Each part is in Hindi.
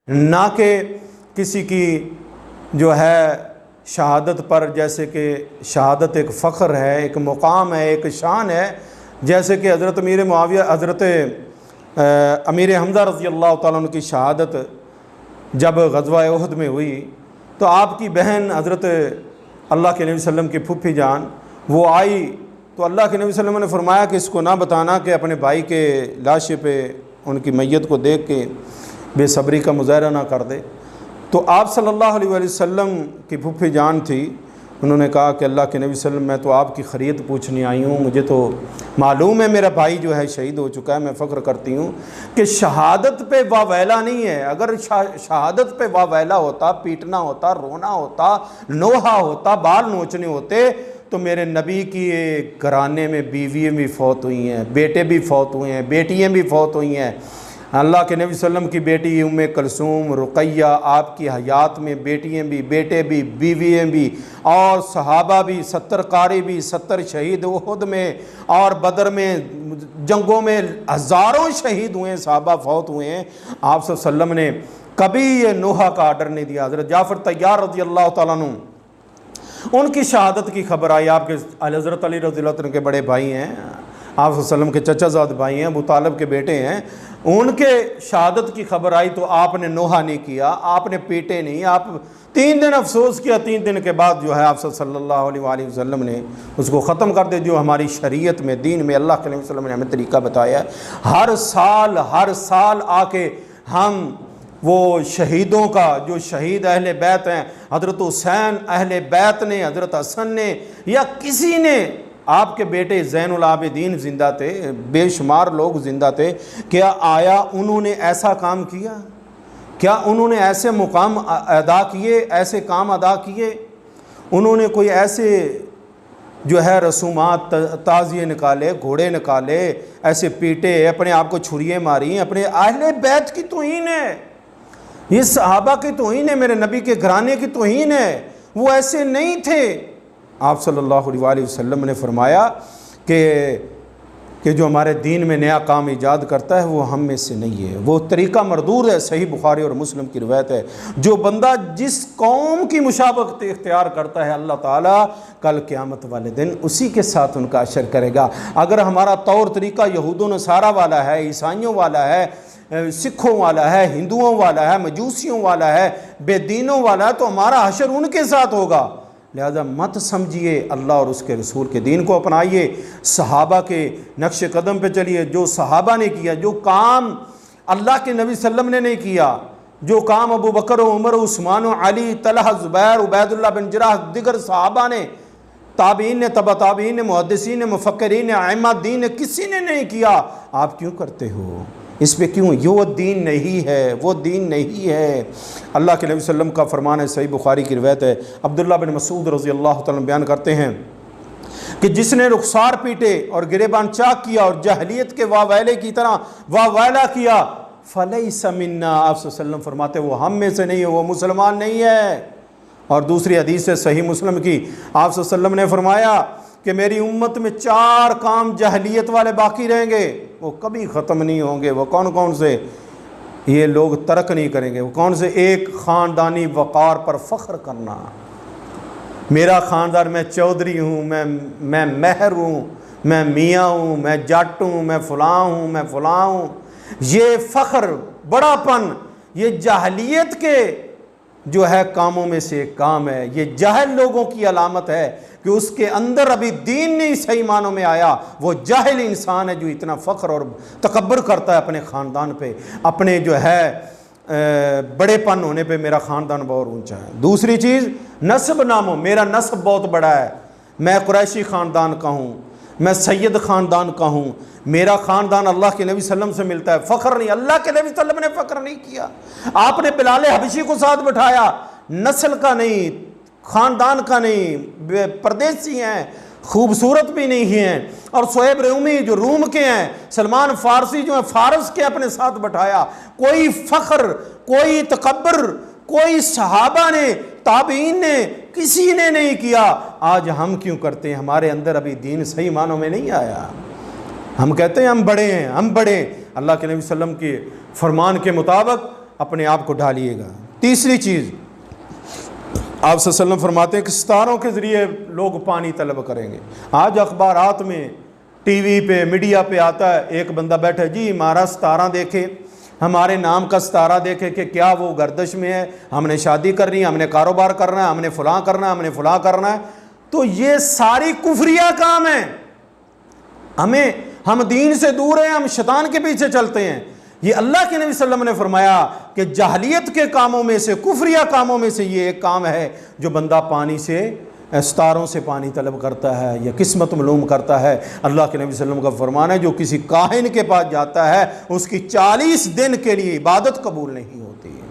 ना कि किसी की जो है शहादत पर, जैसे कि शहादत एक फ़ख्र है, एक मुकाम है, एक शान है। जैसे कि हज़रत अमीर मुआविया, हज़रत अमीर हमज़ा रज़ी अल्लाह ताला अन्हु की शहादत जब ग़ज़वा उहद में हुई तो आपकी बहन हज़रत अल्लाह के नबी सल्लम की फूफी जान वो आई तो अल्लाह के नबी सल्लम ने फरमाया कि इसको ना बताना कि अपने भाई के लाशे पे उनकी मैयत को देख के बेसब्री का मुज़ाहरा ना कर दे। तो आप सल्लल्लाहु अलैहि वसल्लम की फूफी जान थी, उन्होंने कहा कि अल्लाह के नबी सल्लम मैं तो आपकी खैरियत पूछने आई हूँ, मुझे तो मालूम है मेरा भाई जो है शहीद हो चुका है, मैं फ़ख्र करती हूँ कि शहादत पे वावैला नहीं है। अगर शहादत पे वावैला होता, पीटना होता, रोना होता, नोहा होता, बाल नोचने होते तो मेरे नबी की घराने में बीवियाँ भी फौत हुई हैं, बेटे भी फौत हुए हैं, बेटियाँ भी फौत हुई हैं। अल्लाह के नबी सल्लम की बेटी उम्मे कुलसूम, रुक़ैया, आपकी हयात में बेटियाँ भी, बेटे भी, बीवियाँ भी और सहाबा भी, 70 कारी भी, 70 शहीद उहद में और बदर में जंगों में हज़ारों शहीद हुए हैं, सहाबा फौत हुए हैं। आप सल्लम ने कभी ये नोहा का आर्डर नहीं दिया। हज़रत जाफ़र तैयार रज़ी अल्लाह ताला अन्हु उनकी शहादत की खबर आई, आपके हज़रत अली रज़ी अल्लाह अन्हु के बड़े भाई हैं, आप सल्लम के चचाजाद भाई हैं, अबू तालिब के बेटे हैं, उनके शहादत की खबर आई तो आपने नोहा नहीं किया, आपने पीटे नहीं, आप 3 दिन अफसोस किया। 3 दिन के बाद जो है आप सल्लल्लाहु अलैहि वसल्लम ने उसको ख़त्म कर दे, जो हमारी शरीयत में, दीन में अल्लाह के नबी सल्लल्लाहु अलैहि वसल्लम ने हमें तरीका बताया। हर साल आके हम वो शहीदों का, जो शहीद अहले बैत हैं, हज़रत हुसैन अहले बैत ने, हज़रत हसन ने या किसी ने, आपके बेटे ज़ैनुल आबिदीन ज़िंदा थे, बेशुमार लोग ज़िंदा थे, क्या आया उन्होंने ऐसा काम किया? क्या उन्होंने ऐसे मुकाम अदा किए, ऐसे काम अदा किए? उन्होंने कोई ऐसे जो है रसूमात, ताज़िए निकाले, घोड़े निकाले, ऐसे पीटे, अपने आप को छुरियाँ मारी? अपने अहले बैत की तौहीन है, ये सहाबा की तौहीन है, मेरे नबी के घराने की तौहीन है। वो ऐसे नहीं थे। आप सल्लल्लाहु अलैहि वसल्लम ने फरमाया कि जो हमारे दीन में नया काम ईजाद करता है वो हम में से नहीं है, वो तरीक़ा मरदूद है। सही बुखारी और मुस्लिम की रिवायत है, जो बंदा जिस कौम की मुशाबहत इख्तियार करता है अल्लाह ताला कल क़यामत वाले दिन उसी के साथ उनका अशर करेगा। अगर हमारा तौर तरीक़ा यहूदों नसारा वाला है, ईसाइयों वाला है, सिखों वाला है, हिंदुओं वाला है, मजूसियों वाला है, बेदीनों वाला है, तो हमारा हशर उनके साथ होगा। लिहाजा मत समझिए, अल्लाह और उसके रसूल के दीन को अपनाइए, सहाबा के नक्श कदम पे चलिए। जो सहाबा ने किया, जो काम अल्लाह के नबी सल्लम ने नहीं किया, जो काम अबू बकर, उमर, उस्मान, अली, तलहा, ज़ुबैर, उबैदुल्लाह बिन जराह, दिगर सहाबा ने, ताबीन ने, तबा ताबीन ने, मुहद्दिसीन ने, मुफक्किरीन ने, अइम्मा दीन ने, किसी ने नहीं किया। आप क्यों करते हो? इस पे क्यों? ये वो दीन नहीं है, वो दीन नहीं है। अल्लाह के नबी सल्लम का फरमान है, सही बुखारी की रिवायत है, अब्दुल्लाह बिन मसूद रज़ी अल्लाह तआला बयान करते हैं कि जिसने रुखसार पीटे और गिरेबान चाक किया और जहलियत के वावैले की तरह वावैला किया, फलैसा मिन्ना, आप सल्लम फरमाते वो हम में से नहीं है, वो मुसलमान नहीं है। और दूसरी हदीस है सही मुस्लिम की, आप सल्लम ने फरमाया कि मेरी उम्मत में 4 काम जहलियत वाले बाकी रहेंगे, वो कभी ख़त्म नहीं होंगे। वो कौन कौन से? ये लोग तर्क नहीं करेंगे। वो कौन से? एक, ख़ानदानी वक़ार पर फ़ख्र करना, मेरा ख़ानदान, मैं चौधरी हूँ, मैं महर हूँ, मैं मियाँ हूँ, मैं जट हूँ, मैं फ़लाँ हूँ, मैं फ़लाँ हूँ। ये फ़ख्र, बड़ापन, ये जाहलियत के जो है कामों में से एक काम है। ये जाहिल लोगों की अलामत है कि उसके अंदर अभी दीन नहीं सही मानों में आया। वो जाहिल इंसान है जो इतना फ़ख्र और तकब्बुर करता है अपने ख़ानदान पे, अपने जो है बड़ेपन होने पे, मेरा ख़ानदान बहुत ऊंचा है। दूसरी चीज़, नस्ब नामो, मेरा नस्ब बहुत बड़ा है, मैं कुरैशी ख़ानदान का हूँ, मैं सैयद ख़ानदान का हूँ, मेरा ख़ानदान अल्लाह के नबी सल्लम से मिलता है। फ़ख्र नहीं, अल्लाह के नबी सल्लम ने फ़ख्र नहीं किया। आपने बिलाल हबशी को साथ बिठाया, नस्ल का नहीं, ख़ानदान का नहीं, परदेसी हैं, खूबसूरत भी नहीं हैं, और सोहेब रूमी जो रूम के हैं, सलमान फ़ारसी जो है फ़ारस के, अपने साथ बिठाया। कोई फ़ख्र, कोई तकब्बुर, कोई सहाबा ने, ताबीन ने, किसी ने नहीं किया। आज हम क्यों करते हैं? हमारे अंदर अभी दीन सही मानों में नहीं आया। हम कहते हैं हम बड़े हैं, हम बड़े। अल्लाह के नबी सल्लम के फरमान के मुताबिक अपने आप को ढालिएगा। तीसरी चीज़ आप सल्लल्लाहु अलैहि वसल्लम फरमाते हैं कि सितारों के ज़रिए लोग पानी तलब करेंगे। आज अखबारात में, टीवी पे, मीडिया पे आता है, एक बंदा बैठा है, जी हमारा सितारा देखे, हमारे नाम का सितारा देखे कि क्या वो गर्दिश में है, हमने शादी करनी है, हमने कारोबार करना है, हमने फ़लाँ करना है, हमने फ़लाँ करना है। तो ये सारी कुफरिया काम है। हम दीन से दूर हैं, हम शैतान के पीछे चलते हैं। ये अल्लाह के नबी सल्लल्लाहु अलैहि वसल्लम ने फरमाया कि जाहलियत के कामों में से, कुफरिया कामों में से ये एक काम है जो बंदा पानी से, सितारों से पानी तलब करता है या किस्मत मालूम करता है। अल्लाह के नबी सल्लल्लाहु अलैहि वसल्लम का फरमान है, जो किसी काहिन के पास जाता है उसकी 40 दिन के लिए इबादत कबूल नहीं होती है।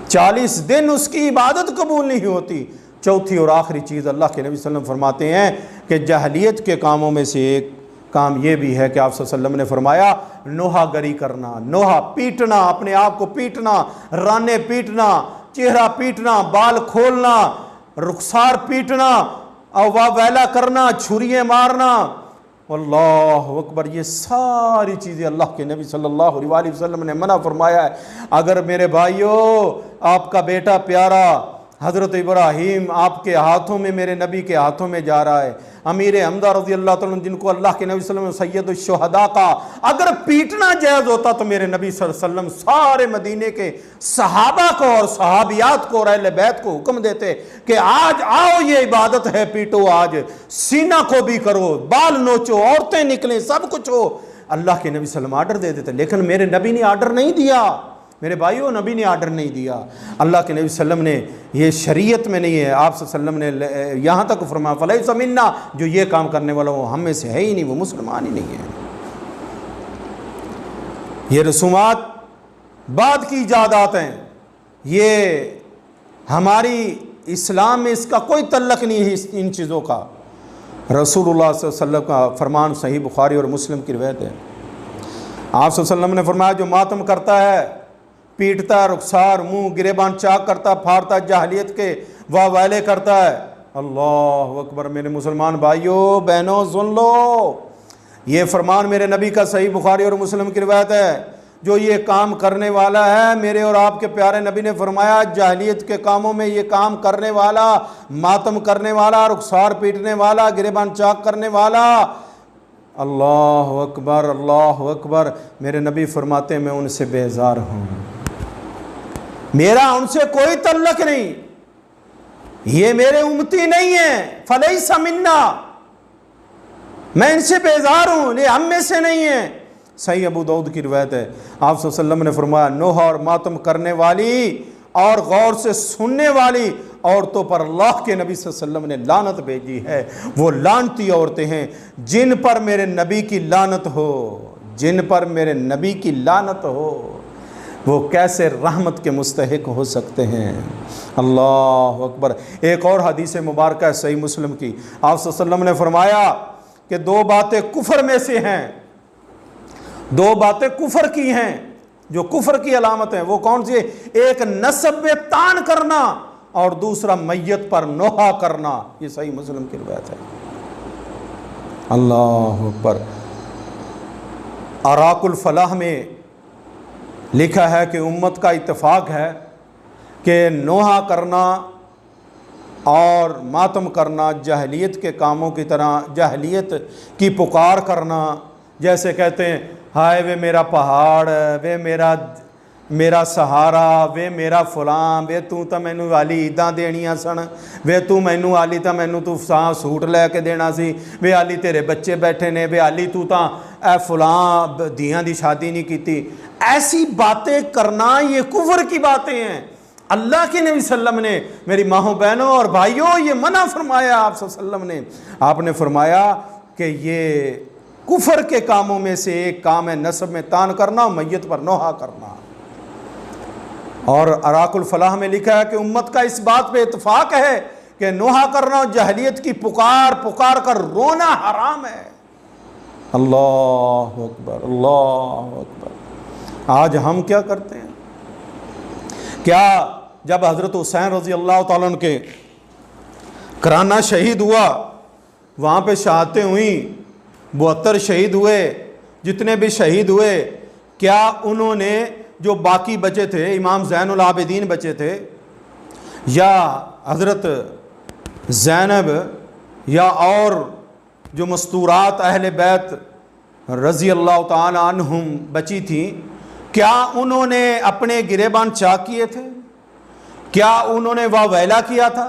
40 दिन उसकी इबादत कबूल नहीं होती। चौथी और आखिरी चीज़ अल्लाह के नबी सल्लल्लाहु अलैहि वसल्लम फरमाते हैं कि जाहलियत के कामों में से एक काम ये भी है कि आप सल्लल्लाहु अलैहि वसल्लम ने फरमाया, नोहागरी करना, नोहा पीटना, अपने आप को पीटना, राने पीटना, चेहरा पीटना, बाल खोलना, रुखसार पीटना, अवावैला करना, छुरियाँ मारना, अल्लाह अकबर। ये सारी चीज़ें अल्लाह के नबी सल्लल्लाहु अलैहि वसल्लम ने मना फरमाया है। अगर मेरे भाइयों आपका बेटा प्यारा हज़रत इब्राहीम आपके हाथों में, मेरे नबी के हाथों में जा रहा है, अमीर हमदा रज़ी अल्लाह तआला अन्हु, जिनको अल्लाह के नबी सल्लल्लाहु अलैहि वसल्लम सैयदुश शुहदा का अगर पीटना जायज़ होता तो मेरे नबी सल्लल्लाहु अलैहि वसल्लम सारे मदीने के सहाबा को और सहाबियात को और अहले बैत को हुक्म देते कि आज आओ, ये इबादत है, पीटो, आज सीना को भी करो, बाल नोचो, औरतें निकलें, सब कुछ हो। अल्लाह के नबी सल्लल्लाहु अलैहि वसल्लम आर्डर दे देते, लेकिन मेरे नबी ने आर्डर नहीं दिया। मेरे भाइयों, नबी ने आर्डर नहीं दिया। अल्लाह के नबी सल्लम ने, ये शरीयत में नहीं है। आप सल्लम ने यहाँ तक फरमाया, फलैसा मिन्ना, जो ये काम करने वाला वो हम में से है ही नहीं, वो मुसलमान ही नहीं है। ये रसूमात बाद की इजादात हैं, ये हमारी इस्लाम में इसका कोई तल्लक नहीं है इन चीज़ों का। रसूलुल्लाह सल्लल्लाहु अलैहि वसल्लम का फरमान सही बुखारी और मुस्लिम की रिवायत है। आप सल्लल्लाहु अलैहि वसल्लम ने फरमाया, जो मातम करता है, पीटता, रुखसार, मुंह गिरेबान चाक करता, फाड़ता, जाहलियत के वाह वाले करता है। अल्लाह अकबर। मेरे मुसलमान भाइयों बहनों सुन लो, ये फरमान मेरे नबी का सही बुखारी और मुस्लिम की रिवायत है। जो ये काम करने वाला है, मेरे और आपके प्यारे नबी ने फरमाया, जाहलियत के कामों में ये काम करने वाला, मातम करने वाला, रुखसार पीटने वाला, गिरेबान चाक करने वाला, अल्लाह अकबर, अल्लाह अकबर। मेरे नबी फरमाते हैं, मैं उनसे बेजार हूँ, मेरा उनसे कोई तल्लक नहीं, ये मेरे उम्मती नहीं है, फलैसा मिन्ना, मैं इनसे बेजार हूँ, ये हम में से नहीं है। सही अबू दाऊद की रिवायत है। आप सल्लल्लाहु अलैहि वसल्लम ने फरमाया, नोहा और मातम करने वाली और गौर से सुनने वाली औरतों पर अल्लाह के नबी सल्लल्लाहु अलैहि वसल्लम ने लानत भेजी है। वो लानती औरतें हैं जिन पर मेरे नबी की लानत हो, जिन पर मेरे नबी की लानत हो, वो कैसे रहमत के मुस्तहिक हो सकते हैं। अल्लाह अकबर। एक और हदीस मुबारक है सही मुस्लिम की, आप सल्लल्लाहु अलैहि वसल्लम ने फरमाया कि दो बातें कुफर में से हैं, दो बातें कुफर की हैं, जो कुफर की अलामत है। वो कौन सी है? एक नस्ब में तान करना और दूसरा मैयत पर नोहा करना। ये सही मुस्लिम की रिवायत है। अल्लाह अकबर। अराकुल फलाह में लिखा है कि उम्मत का इत्तेफाक है कि नोहा करना और मातम करना जाहलियत के कामों की तरह, जाहलियत की पुकार करना, जैसे कहते हैं हाय वे मेरा पहाड़, वे मेरा सहारा, वे मेरा फलां, वे तू तो मैनू वाली ईदां देनियां सन, वे तू मैनू आली तो मैनू तू सूट लैके देना सी, वे आली तेरे बच्चे बैठे ने, वे आली तू तो ए फलां धियां दी शादी नहीं की। ऐसी बातें करना ये कुफर की बातें हैं। अल्लाह के नबी सल्लम ने, मेरी माहों बहनों और भाइयों, ये मना फरमाया आप सल्लम ने। आपने फरमाया कि ये कुफर के कामों में से एक काम है नस्ब में तान करना और मैयत पर नोहा करना। और अराकुल फलाह में लिखा है कि उम्मत का इस बात पे इत्तेफाक है कि नोहा करना और जहलियत की पुकार पुकार कर रोना हराम है। अल्लाह अकबर, अल्लाह अकबर। आज हम क्या करते हैं? क्या जब हज़रत हुसैन रज़ी अल्लाह तआला अन्हु के कराना शहीद हुआ, वहाँ पे शहादतें हुई, 72 शहीद हुए, जितने भी शहीद हुए, क्या उन्होंने जो बाकी बचे थे, इमाम ज़ैनुल आबिदीन बचे थे, या हज़रत ज़ैनब, या और जो मस्तूरात अहले बैत रज़ी अल्लाह ताला अन्हुम बची थी, क्या उन्होंने अपने गिरेबान चाक किए थे? क्या उन्होंने वाह वैला किया था?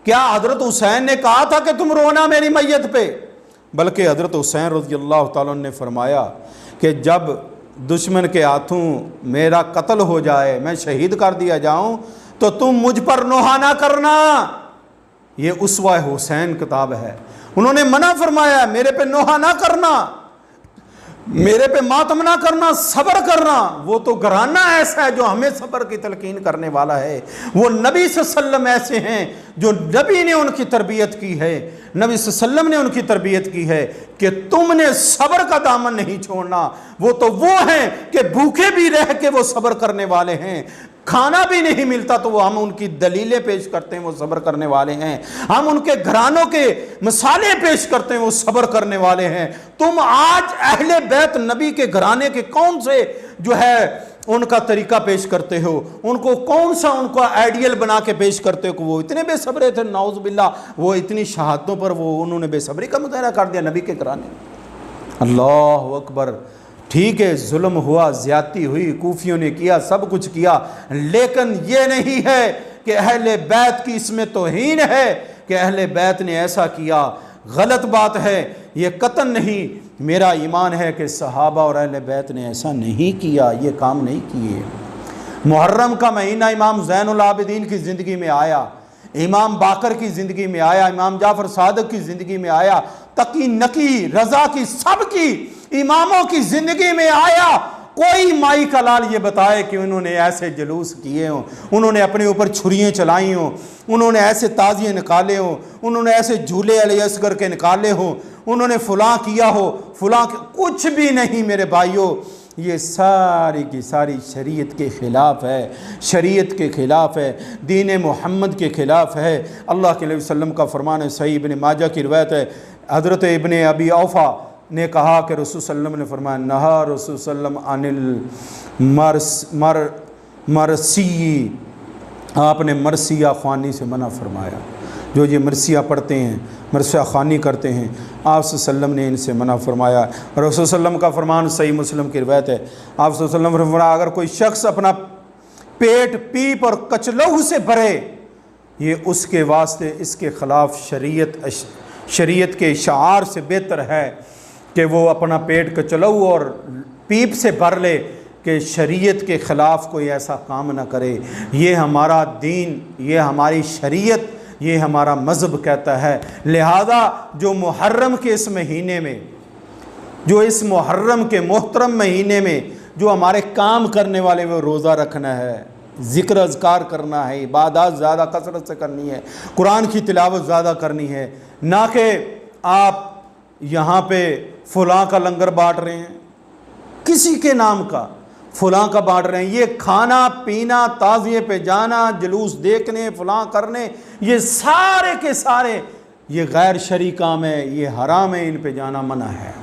क्या हज़रत हुसैन ने कहा था कि तुम रोना मेरी मैयत पे? बल्कि हज़रत हुसैन रज़ी अल्लाह ताला ने फरमाया कि जब दुश्मन के हाथों मेरा कत्ल हो जाए, मैं शहीद कर दिया जाऊं, तो तुम मुझ पर नोहा ना करना। ये उसवा हुसैन किताब है। उन्होंने मना फरमाया, मेरे पे नोहा ना करना, मेरे पे मातम ना करना, सब्र करना। वो तो घराना ऐसा है जो हमें सब्र की तलकीन करने वाला है। वो नबी सल्लल्लाहु ऐसे हैं जो नबी ने उनकी तरबियत की है, नबी सल्लल्लाहु ने उनकी तरबियत की है कि तुमने सब्र का दामन नहीं छोड़ना। वो तो वो हैं कि भूखे भी रह के वो सब्र करने वाले हैं, खाना भी नहीं मिलता तो वो हम उनकी दलीलें पेश करते हैं, वो सब्र करने वाले हैं। हम उनके घरानों के मिसालें पेश करते हैं, वो सब्र करने वाले हैं। तुम आज अहले बैत नबी के घराने के कौन से जो है उनका तरीका पेश करते हो, उनको कौन सा उनको आइडियल बना के पेश करते हो कि वो इतने बेसब्रे थे, नाउज़ बिल्ला, वो इतनी शहादतों पर वो उन्होंने बेसब्री का मुजाहरा कर दिया नबी के घराने। अल्लाह अकबर। ठीक है, जुल्म हुआ, ज्यादती हुई, कूफियों ने किया, सब कुछ किया, लेकिन ये नहीं है कि अहले बैत की इसमें तौहीन है कि अहले बैत ने ऐसा किया। गलत बात है, ये कतन नहीं। मेरा ईमान है कि सहाबा और अहले बैत ने ऐसा नहीं किया, ये काम नहीं किए। मुहर्रम का महीना इमाम ज़ैनुल आबिदीन की ज़िंदगी में आया, इमाम बाकर की ज़िंदगी में आया, इमाम जाफ़र सादिक की ज़िंदगी में आया, तकी नकी रज़ा की सबकी इमामों की ज़िंदगी में आया। कोई माई का लाल ये बताए कि उन्होंने ऐसे जुलूस किए हों, उन्होंने अपने ऊपर छुरियाँ चलाई हों, उन्होंने ऐसे ताज़िए निकाले हों, उन्होंने ऐसे झूले अली असगर के निकाले हों, उन्होंने फ़लाँ किया हो, फ़लाँ, कुछ भी नहीं मेरे भाइयों। ये सारी की सारी शरीयत के ख़िलाफ़ है, शरीयत के ख़िलाफ़ है, दीन मोहम्मद के ख़िलाफ़ है। अल्लाह के वसल्लम का फरमान है, सही इब्न माजा की रिवायत है, हज़रत इब्न अबी औफ़ा ने कहा कि रसूल सल्लम ने फरमाया, नहा रसूल सल्लम अनिल मरसी, आपने मरसिया ख़्वानी से मना फरमाया। जो ये मरसिया पढ़ते हैं, मरसिया ख़्वानी करते हैं, आप सल्लम ने इनसे मना फरमाया। रसूल सल्लम का फरमान सही मुस्लिम की रिवायत है, आप सल्लम ने फरमाया, अगर कोई शख्स अपना पेट पीप और कचलहू से भरे, ये उसके वास्ते इसके ख़िलाफ़ शरीयत के इशार से बेहतर है कि वो अपना पेट कचलहू और पीप से भर ले, कि शरीयत के ख़िलाफ़ कोई ऐसा काम ना करे। ये हमारा दीन, ये हमारी शरीयत, ये हमारा मज़हब कहता है। लिहाजा जो मुहर्रम के इस महीने में, जो इस मुहर्रम के मोहतरम महीने में जो हमारे काम करने वाले वो रोज़ा रखना है, ज़िक्र अज़कार करना है, इबादत ज़्यादा कसरत से करनी है, कुरान की तिलावत ज़्यादा करनी है, ना कि आप यहाँ पे फ़लाँ का लंगर बाँट रहे हैं, किसी के नाम का फ़लाँ का बाँट रहे हैं। ये खाना पीना, ताज़िए पे जाना, जुलूस देखने, फ़लाँ करने, ये सारे के सारे ये गैर शरई काम है, ये हराम है, इन पे जाना मना है।